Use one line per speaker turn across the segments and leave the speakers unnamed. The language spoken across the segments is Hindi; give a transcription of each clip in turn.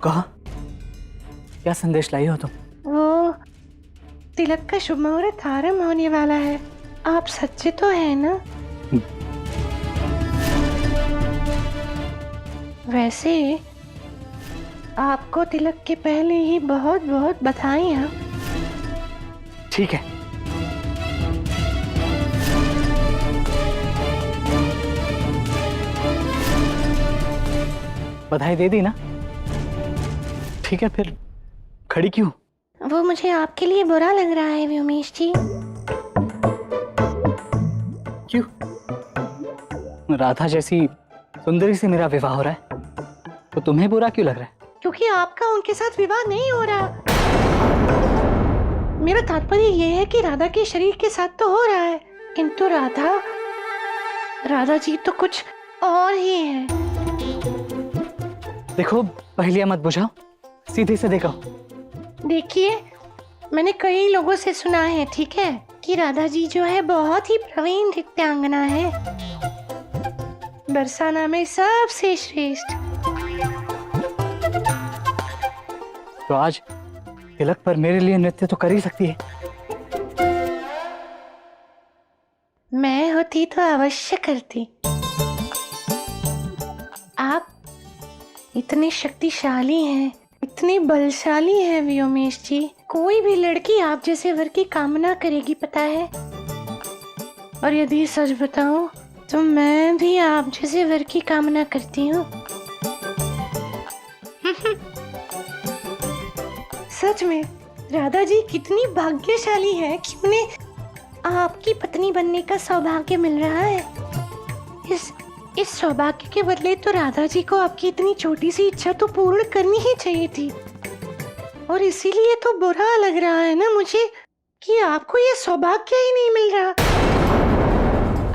कहा, क्या संदेश लाई हो तुम?
वो तिलक का शुभ मुहूर्त आरंभ होने वाला है। आप सच्चे तो है ना? वैसे आपको तिलक के पहले ही बहुत बहुत बधाइयाँ।
ठीक है, बधाई दे दी ना? ठीक है, फिर खड़ी क्यों?
वो मुझे आपके लिए बुरा लग रहा है व्योमेश जी।
क्यों? राधा जैसी सुंदरी से मेरा विवाह हो रहा है, तो तुम्हें बुरा क्यों लग रहा है?
क्योंकि आपका उनके साथ विवाह नहीं हो रहा। मेरा तात्पर्य यह है कि राधा के शरीर के साथ तो हो रहा है, किंतु राधा जी तो कुछ और ही है।
देखो, पहले मत बुझाओ, सीधे से देखो।
देखिए, मैंने कई लोगों से सुना है, ठीक है, कि राधा जी जो है बहुत ही प्रवीण नृत्यांगना है, बरसाना में सबसे श्रेष्ठ।
तो आज तिलक पर मेरे लिए नृत्य तो कर ही सकती है।
मैं होती तो अवश्य करती। आप इतने शक्तिशाली हैं, इतने बलशाली हैं व्योमेश जी। कोई भी लड़की आप जैसे वर की कामना करेगी, पता है। और यदि सच बताऊं तो मैं भी आप जैसे वर की कामना करती हूँ। सच में राधा जी कितनी भाग्यशाली है कि उन्हें आपकी पत्नी बनने का सौभाग्य मिल रहा है। इस सौभाग्य के बदले तो राधा जी को आपकी इतनी छोटी सी इच्छा तो पूर्ण करनी ही चाहिए थी। और इसीलिए तो बुरा लग रहा है ना मुझे कि आपको ये सौभाग्य ही नहीं मिल रहा।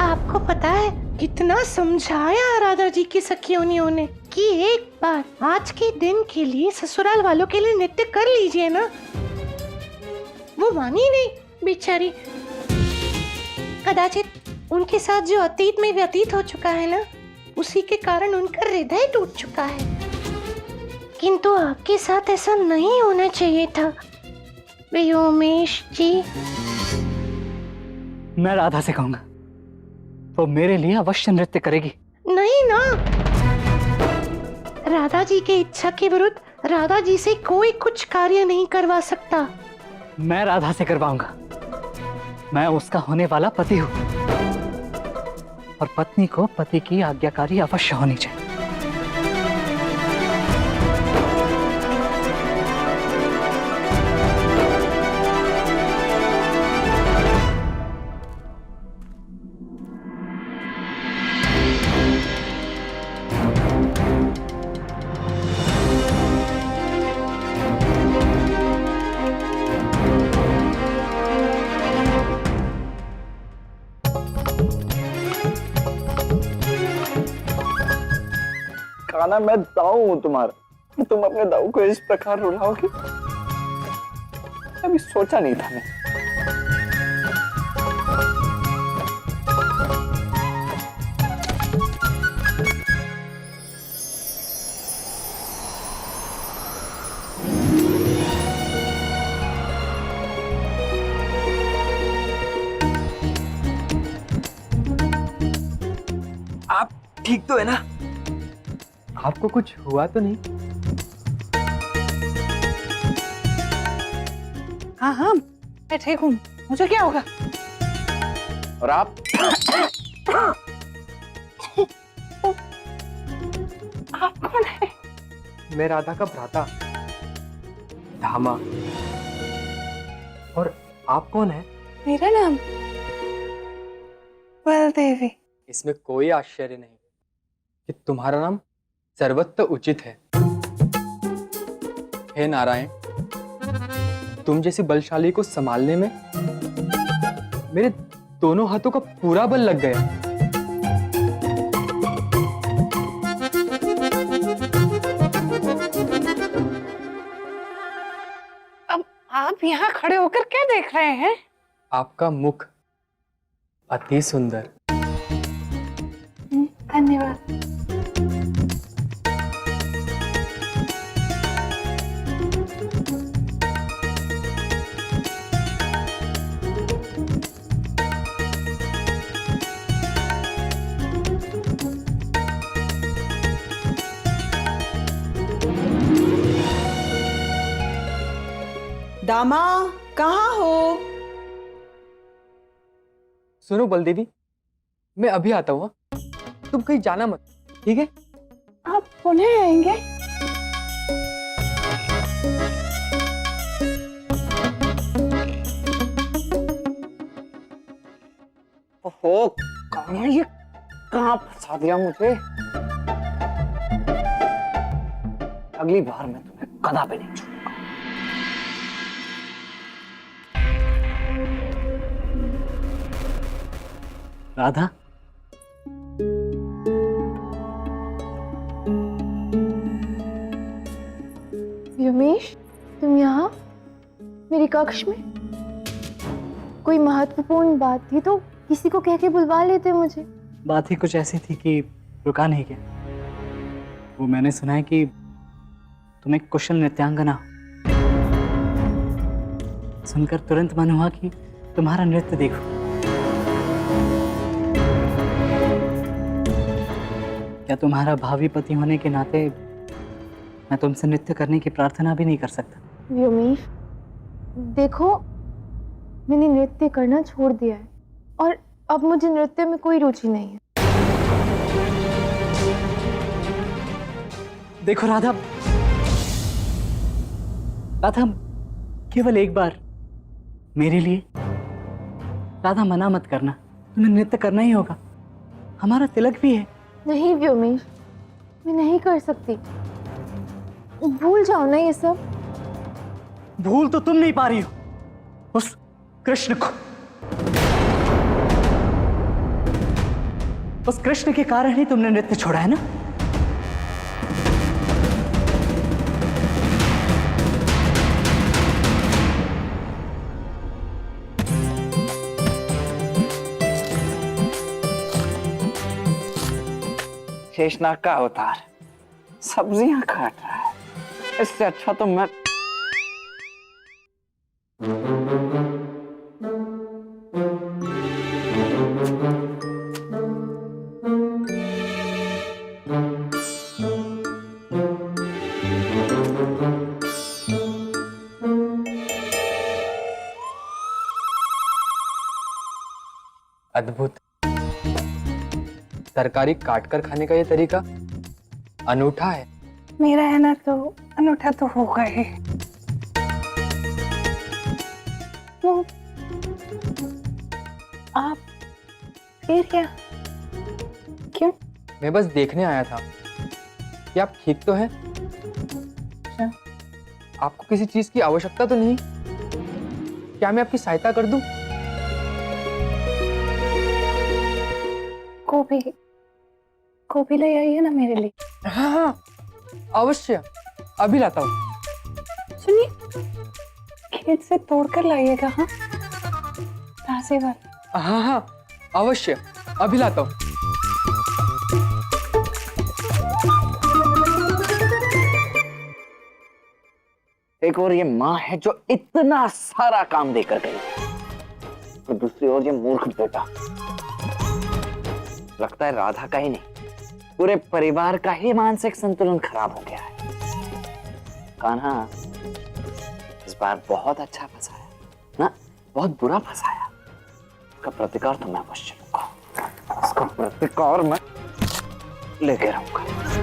आपको पता है कितना समझाया राधा जी की सखियों ने उन्हें कि एक बार आज के दिन के लिए ससुराल वालों के लिए नृत्य कर लीजिए ना। वो मानी नहीं बेचारी। कदाचित उनके साथ जो अतीत में व्यतीत हो चुका है ना, उसी के कारण उनका हृदय टूट चुका है। किंतु आपके साथ ऐसा नहीं होना चाहिए था व्योमेश जी।
मैं राधा से कहूंगा, वो मेरे लिए अवश्य नृत्य करेगी।
नहीं ना, राधा जी की इच्छा के विरुद्ध राधा जी से कोई कुछ कार्य नहीं करवा सकता।
मैं राधा से करवाऊंगा। मैं उसका होने वाला पति हूं, और पत्नी को पति की आज्ञाकारी अवश्य होनी चाहिए।
खाना मैं दाऊ हूं तुम्हारा, तुम अपने दाऊ को इस प्रकार रुलाओगे, अभी सोचा नहीं था मैं।
आप ठीक तो है ना? आपको कुछ हुआ तो नहीं?
हाँ हाँ, मैं ठीक हूँ, मुझे क्या होगा?
और आप?
आप कौन है?
मैं राधा का भ्राता धामा। और आप कौन है?
मेरा नाम बलदेवी।
इसमें कोई आश्चर्य नहीं कि तुम्हारा नाम सर्वत्र उचित है। हे नारायण, तुम जैसी बलशाली को संभालने में मेरे दोनों हाथों का पूरा बल लग गया।
अब आप यहाँ खड़े होकर क्या देख रहे हैं?
आपका मुख अति सुंदर।
धन्यवाद।
दामा, कहाँ हो?
सुनो बलदेवी, मैं अभी आता हूँ। तुम कहीं जाना मत, ठीक है?
आप पुनः आएंगे?
ओहो, ये कहाँ फंसा दिया मुझे? अगली बार मैं तुम्हें कदापि नहीं छोड़ूंगा।
राधा,
व्योमेश, तुम यहाँ मेरे कक्ष में? कोई महत्वपूर्ण बात थी तो किसी को कह के बुलवा लेते मुझे।
बात ही कुछ ऐसी थी कि रुका नहीं गया। वो मैंने सुना है कि तुम एक कुशल नृत्यांगना हो। सुनकर तुरंत मन हुआ कि तुम्हारा नृत्य देखो। क्या तुम्हारा भावी पति होने के नाते मैं तुमसे नृत्य करने की प्रार्थना भी नहीं कर सकता?
व्योमेश, देखो, मैंने नृत्य करना छोड़ दिया है और अब मुझे नृत्य में कोई रुचि नहीं है।
देखो राधा, राधा, केवल एक बार मेरे लिए। राधा, मना मत करना, तुम्हें नृत्य करना ही होगा। हमारा तिलक भी है।
नहीं व्योमेश, मैं नहीं कर सकती। भूल जाओ ना ये सब।
भूल तो तुम नहीं पा रही हो उस कृष्ण को। उस कृष्ण के कारण ही तुमने नृत्य छोड़ा है ना?
शेषनाग का अवतार सब्जियां काट रहा है, इससे अच्छा तो मैं
अद्भुत। तरकारी काटकर खाने का ये तरीका अनूठा है।
मेरा है ना तो अनूठा तो होगा ही। वो आप फिर क्या? क्यों?
मैं बस देखने आया था कि आप ठीक तो हैं।
अच्छा।
आपको किसी चीज की आवश्यकता तो नहीं? क्या मैं आपकी सहायता कर दूं?
गोभी ले आइए ना मेरे लिए।
हाँ हाँ, अवश्य, अभी लाता हूँ।
सुनिए, खेत से तोड़कर लाइएगा। हाँ, ताजे वाला।
हाँ हाँ, अवश्य, अभी लाता हूँ।
एक और ये माँ है जो इतना सारा काम देकर गई, और दूसरी ओर ये मूर्ख बेटा। लगता है राधा का ही नहीं, पूरे परिवार का ही मानसिक संतुलन खराब हो गया है। कान्हा, इस बार बहुत अच्छा फंसाया ना, बहुत बुरा फंसाया। इसका प्रतिकार तो मैं अवश्य लूंगा। इसका प्रतिकार मैं लेके रहूंगा।